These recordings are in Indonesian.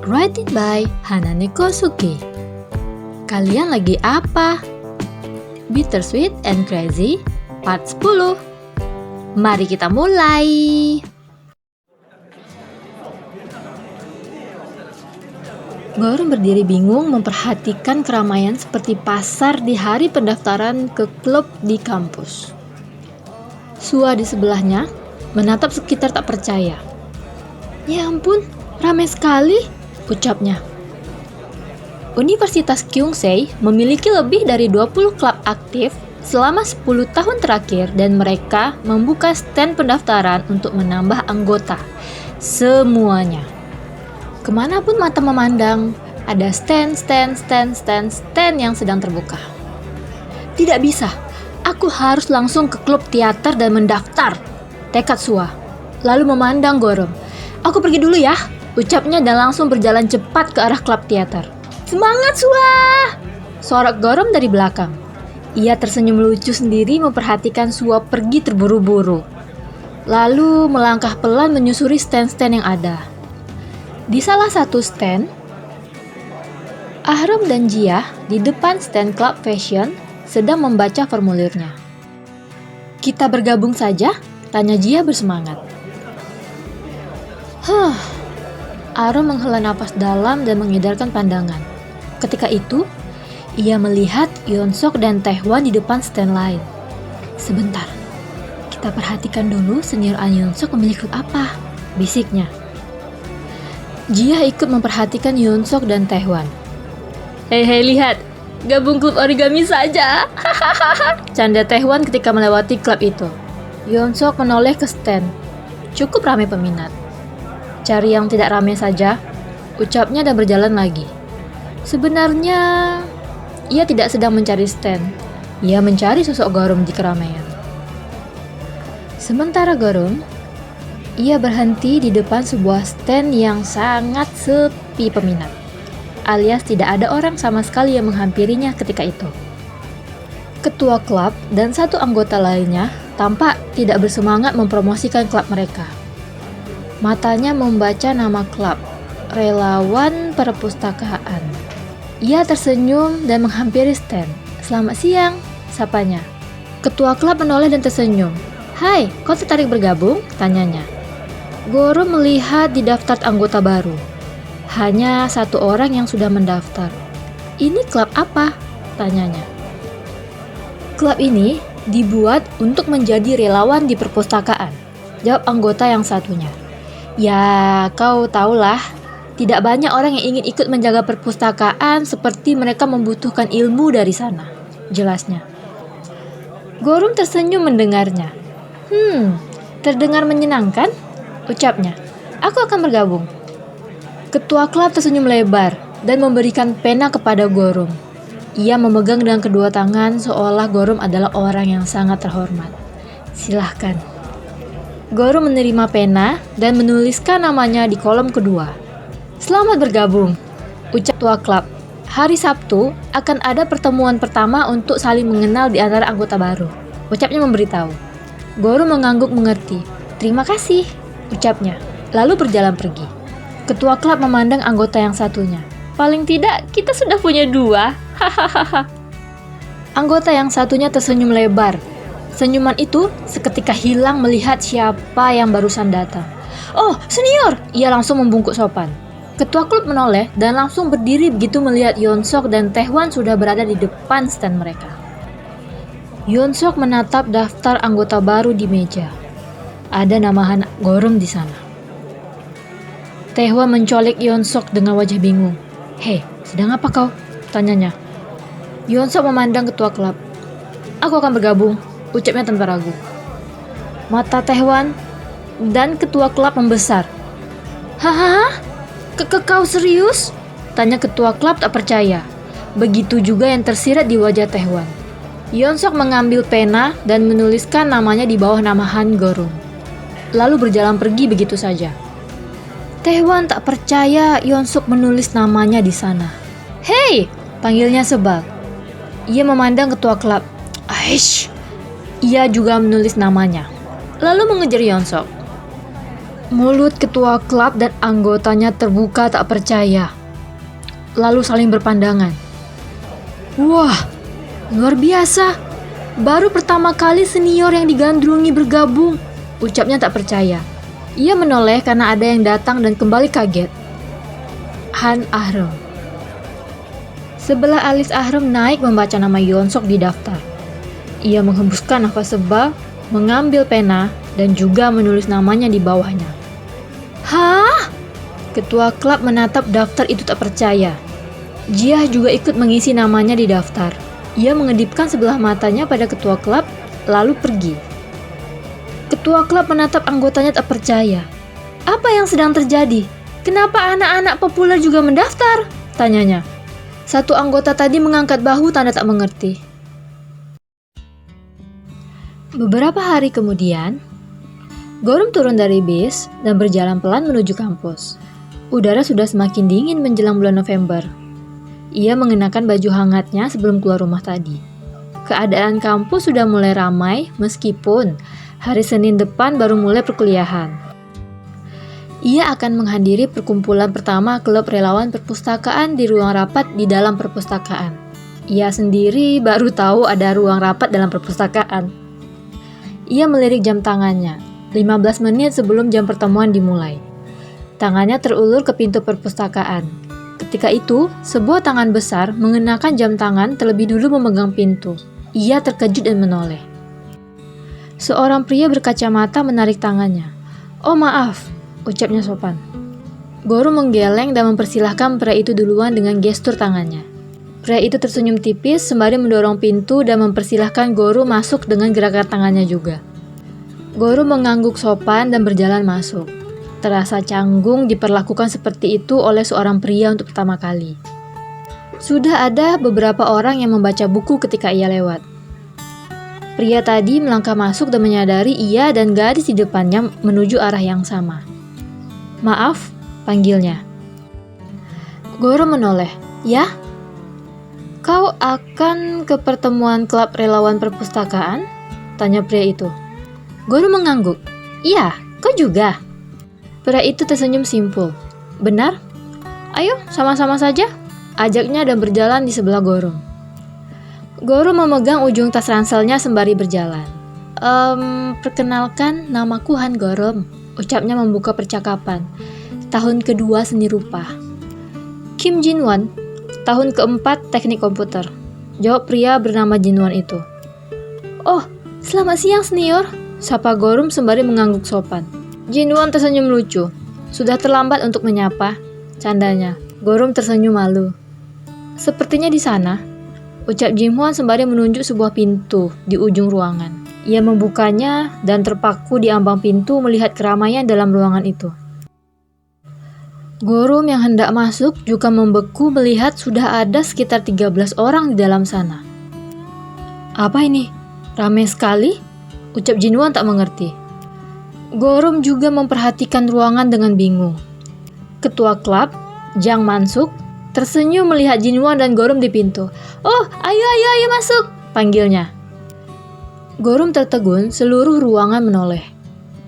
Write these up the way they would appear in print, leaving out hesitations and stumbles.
Written by Hanane Kosuke. Kalian lagi apa? Bittersweet and Crazy Part 10. Mari kita mulai. Gorum berdiri bingung memperhatikan keramaian seperti pasar di hari pendaftaran ke klub di kampus. Sua di sebelahnya menatap sekitar tak percaya. Ya ampun, ramai sekali, ucapnya. Universitas Kyungsei memiliki lebih dari 20 klub aktif selama 10 tahun terakhir dan mereka membuka stand pendaftaran untuk menambah anggota. Semuanya. Kemanapun mata memandang, ada stand yang sedang terbuka. Tidak bisa, aku harus langsung ke klub teater dan mendaftar, tekad Sua. Lalu memandang Gorum. Aku pergi dulu ya, ucapnya dan langsung berjalan cepat ke arah klub teater. Semangat Sua! Sorak Gorum dari belakang. Ia tersenyum lucu sendiri memperhatikan Sua pergi terburu-buru. Lalu melangkah pelan menyusuri stand-stand yang ada. Di salah satu stand, Ahram dan Jia di depan stand Club Fashion sedang membaca formulirnya. Kita bergabung saja? Tanya Jia bersemangat. Ahram menghela napas dalam dan mengedarkan pandangan. Ketika itu, ia melihat Yeonsok dan Taehwan di depan stand lain. Sebentar, kita perhatikan dulu senior Yeonsok memilih klub apa, bisiknya. Jia ikut memperhatikan Yeonsok dan Taehwan. Hei, lihat, gabung klub origami saja. Canda Taehwan ketika melewati klub itu. Yeonsok menoleh ke stand. Cukup ramai peminat. Cari yang tidak ramai saja, ucapnya dan berjalan lagi. Sebenarnya, ia tidak sedang mencari stand. Ia mencari sosok Gorum di keramaian. Sementara Gorum, ia berhenti di depan sebuah stand yang sangat sepi peminat, alias tidak ada orang sama sekali yang menghampirinya ketika itu. Ketua klub dan satu anggota lainnya tampak tidak bersemangat mempromosikan klub mereka. Matanya membaca nama klub, Relawan Perpustakaan. Ia tersenyum dan menghampiri stand. Selamat siang, sapanya. Ketua klub menoleh dan tersenyum. Hai, kau tertarik bergabung? Tanyanya. Gorum melihat di daftar anggota baru. Hanya satu orang yang sudah mendaftar. Ini klub apa? Tanyanya. Klub ini dibuat untuk menjadi relawan di perpustakaan, jawab anggota yang satunya. Ya, kau tahulah, tidak banyak orang yang ingin ikut menjaga perpustakaan seperti mereka membutuhkan ilmu dari sana, jelasnya. Gorum tersenyum mendengarnya. Terdengar menyenangkan, ucapnya. Aku akan bergabung. Ketua klub tersenyum lebar dan memberikan pena kepada Gorum. Ia memegang dengan kedua tangan seolah Gorum adalah orang yang sangat terhormat. Silahkan. Gorum menerima pena dan menuliskan namanya di kolom kedua. Selamat bergabung, ucap ketua klub. Hari Sabtu akan ada pertemuan pertama untuk saling mengenal di antara anggota baru, ucapnya memberitahu. Gorum mengangguk mengerti. Terima kasih, ucapnya, lalu berjalan pergi. Ketua klub memandang anggota yang satunya. Paling tidak, kita sudah punya 2. Hahaha. Anggota yang satunya tersenyum lebar. Senyuman itu seketika hilang melihat siapa yang barusan datang. Oh, senior! Ia langsung membungkuk sopan. Ketua klub menoleh dan langsung berdiri begitu melihat Yeonsok dan Taehwan sudah berada di depan stand mereka. Yeonsok menatap daftar anggota baru di meja. Ada nama Gorum di sana. Taehwan mencolek Yeonsok dengan wajah bingung. Hei, sedang apa kau? Tanyanya. Yeonsok memandang ketua klub. Aku akan bergabung, ucapnya tanpa ragu. Mata Taehwan dan ketua klub membesar. Hahaha? Kau serius? Tanya ketua klub tak percaya. Begitu juga yang tersirat di wajah Taehwan. Yeonsok mengambil pena dan menuliskan namanya di bawah nama Han Gorum. Lalu berjalan pergi begitu saja. Taehwan tak percaya Yeonsok menulis namanya di sana. Hei, panggilnya sebal. Ia memandang ketua klub. Aish. Ia juga menulis namanya. Lalu mengejar Yeonsok. Mulut ketua klub dan anggotanya terbuka tak percaya, lalu saling berpandangan. Wah, luar biasa. Baru pertama kali senior yang digandrungi bergabung, ucapnya tak percaya. Ia menoleh karena ada yang datang dan kembali kaget. Han Ahrem. Sebelah alis Ahrem naik membaca nama Yeonsok di daftar. Ia menghembuskan nafas sebal, mengambil pena, dan juga menulis namanya di bawahnya. Hah? Ketua klub menatap daftar itu tak percaya. Jiah juga ikut mengisi namanya di daftar. Ia mengedipkan sebelah matanya pada ketua klub, lalu pergi. Ketua klub menatap anggotanya tak percaya. Apa yang sedang terjadi? Kenapa anak-anak populer juga mendaftar? Tanyanya. Satu anggota tadi mengangkat bahu tanda tak mengerti. Beberapa hari kemudian, Gorum turun dari bis dan berjalan pelan menuju kampus. Udara sudah semakin dingin menjelang bulan November. Ia mengenakan baju hangatnya sebelum keluar rumah tadi. Keadaan kampus sudah mulai ramai meskipun hari Senin depan baru mulai perkuliahan. Ia akan menghadiri perkumpulan pertama klub relawan perpustakaan di ruang rapat di dalam perpustakaan. Ia sendiri baru tahu ada ruang rapat dalam perpustakaan. Ia melirik jam tangannya, 15 menit sebelum jam pertemuan dimulai. Tangannya terulur ke pintu perpustakaan. Ketika itu, sebuah tangan besar mengenakan jam tangan terlebih dulu memegang pintu. Ia terkejut dan menoleh. Seorang pria berkacamata menarik tangannya. Oh maaf, ucapnya sopan. Gorum menggeleng dan mempersilahkan pria itu duluan dengan gestur tangannya. Pria itu tersenyum tipis sembari mendorong pintu dan mempersilahkan Gorum masuk dengan gerakan tangannya juga. Gorum mengangguk sopan dan berjalan masuk. Terasa canggung diperlakukan seperti itu oleh seorang pria untuk pertama kali. Sudah ada beberapa orang yang membaca buku ketika ia lewat. Pria tadi melangkah masuk dan menyadari ia dan gadis di depannya menuju arah yang sama. Maaf, panggilnya. Gorum menoleh. Ya? Kau akan ke pertemuan klub relawan perpustakaan? Tanya pria itu. Gorum mengangguk. Iya, kau juga. Pria itu tersenyum simpul. Benar? Ayo, sama-sama saja. Ajaknya dan berjalan di sebelah Gorum. Gorum memegang ujung tas ranselnya sembari berjalan. Perkenalkan, namaku Han Gorum, ucapnya membuka percakapan. Tahun kedua seni rupa. Kim Jinwon, tahun keempat teknik komputer, jawab pria bernama Jinwon itu. Oh, selamat siang senior, sapa Gorum sembari mengangguk sopan. Jinwon tersenyum lucu. Sudah terlambat untuk menyapa, candanya. Gorum tersenyum malu. Sepertinya di sana, ucap Jinwon sembari menunjuk sebuah pintu di ujung ruangan. Ia membukanya dan terpaku di ambang pintu melihat keramaian dalam ruangan itu. Gorum yang hendak masuk juga membeku melihat sudah ada sekitar 13 orang di dalam sana. Apa ini? Ramai sekali? Ucap Jinwon tak mengerti. Gorum juga memperhatikan ruangan dengan bingung. Ketua klub, Jang Mansuk, tersenyum melihat Jinwon dan Gorum di pintu. Oh, ayo masuk, panggilnya. Gorum tertegun, seluruh ruangan menoleh.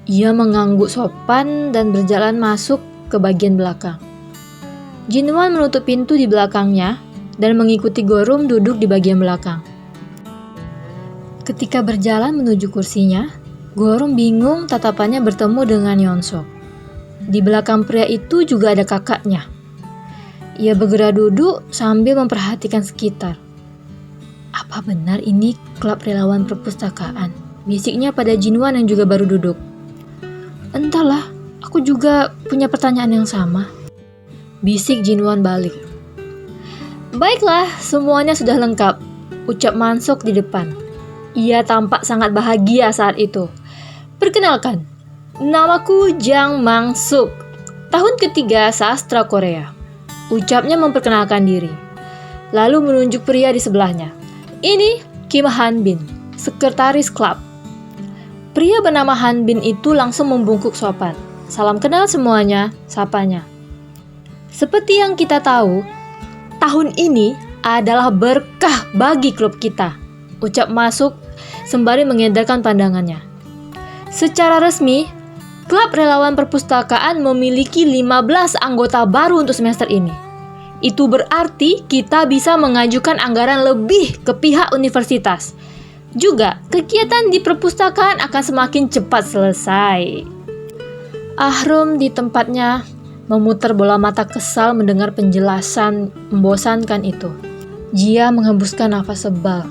Ia mengangguk sopan dan berjalan masuk ke bagian belakang. Jinwon menutup pintu di belakangnya dan mengikuti Gorum duduk di bagian belakang. Ketika berjalan menuju kursinya, Gorum bingung tatapannya bertemu dengan Yeonsok. Di belakang pria itu juga ada kakaknya. Ia bergerak duduk sambil memperhatikan sekitar. Apa benar ini klub relawan perpustakaan? Bisiknya pada Jinwon yang juga baru duduk. Entahlah, aku juga punya pertanyaan yang sama. Bisik Jinwon balik. Baiklah, semuanya sudah lengkap, ucap Mansuk di depan. Ia tampak sangat bahagia saat itu. Perkenalkan, namaku Jang Mansuk, tahun ketiga sastra Korea. Ucapnya memperkenalkan diri. Lalu menunjuk pria di sebelahnya. Ini Kim Hanbin, sekretaris klub. Pria bernama Hanbin itu langsung membungkuk sopan. Salam kenal semuanya, sapanya. Seperti yang kita tahu, tahun ini adalah berkah bagi klub kita, ucap Masuk sembari mengedarkan pandangannya. Secara resmi, Klub Relawan Perpustakaan memiliki 15 anggota baru untuk semester ini. Itu berarti kita bisa mengajukan anggaran lebih ke pihak universitas. Juga, kegiatan di perpustakaan akan semakin cepat selesai. Ahrom di tempatnya memutar bola mata kesal mendengar penjelasan membosankan itu. Dia menghembuskan nafas sebal.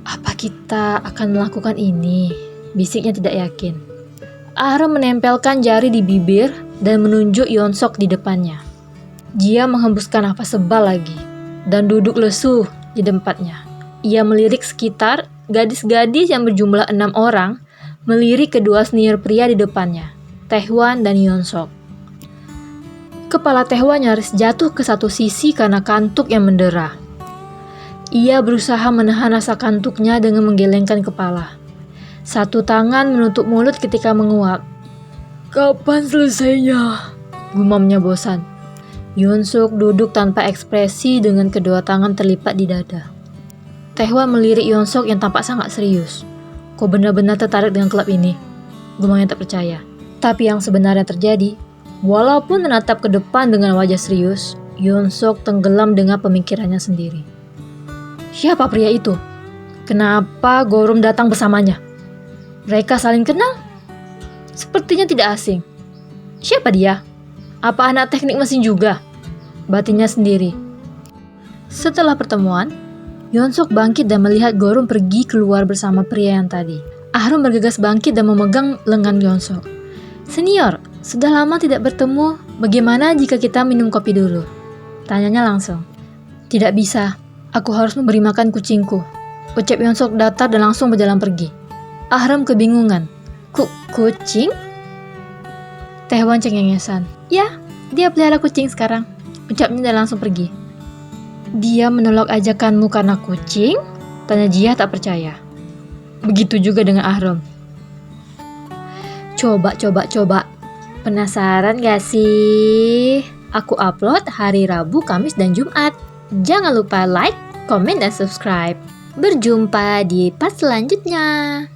Apa kita akan melakukan ini? Bisiknya tidak yakin. Ahrom menempelkan jari di bibir dan menunjuk Yeonsok di depannya. Dia menghembuskan nafas sebal lagi dan duduk lesu di tempatnya. Ia melirik sekitar gadis-gadis yang berjumlah 6 orang, melirik kedua senior pria di depannya, Taehwan dan Yeonsok. Kepala Taehwan nyaris jatuh ke satu sisi karena kantuk yang mendera. Ia berusaha menahan rasa kantuknya dengan menggelengkan kepala. Satu tangan menutup mulut ketika menguap. "Kapan selesainya?" gumamnya bosan. Yeonsok duduk tanpa ekspresi dengan kedua tangan terlipat di dada. Taehwan melirik Yeonsok yang tampak sangat serius. "Kau benar-benar tertarik dengan klub ini?" gumamnya tak percaya. Tapi yang sebenarnya terjadi, walaupun menatap ke depan dengan wajah serius, Yeonsok tenggelam dengan pemikirannya sendiri. Siapa pria itu? Kenapa Gorum datang bersamanya? Mereka saling kenal? Sepertinya tidak asing. Siapa dia? Apa anak teknik mesin juga? Batinnya sendiri. Setelah pertemuan, Yeonsok bangkit dan melihat Gorum pergi keluar bersama pria yang tadi. Ahrom bergegas bangkit dan memegang lengan Yeonsok. "Senior, sudah lama tidak bertemu. Bagaimana jika kita minum kopi dulu?" tanyanya langsung. "Tidak bisa. Aku harus memberi makan kucingku," ucap Yeonsok datar dan langsung berjalan pergi. Ahrom kebingungan. Kucing? Taehwan cengengesan. "Ya, dia pelihara kucing sekarang," ucapnya dan langsung pergi. "Dia menolak ajakanmu karena kucing?" tanya Jia tak percaya. Begitu juga dengan Ahrom. Coba. Penasaran gak sih? Aku upload hari Rabu, Kamis, dan Jumat. Jangan lupa like, komen, dan subscribe. Berjumpa di part selanjutnya.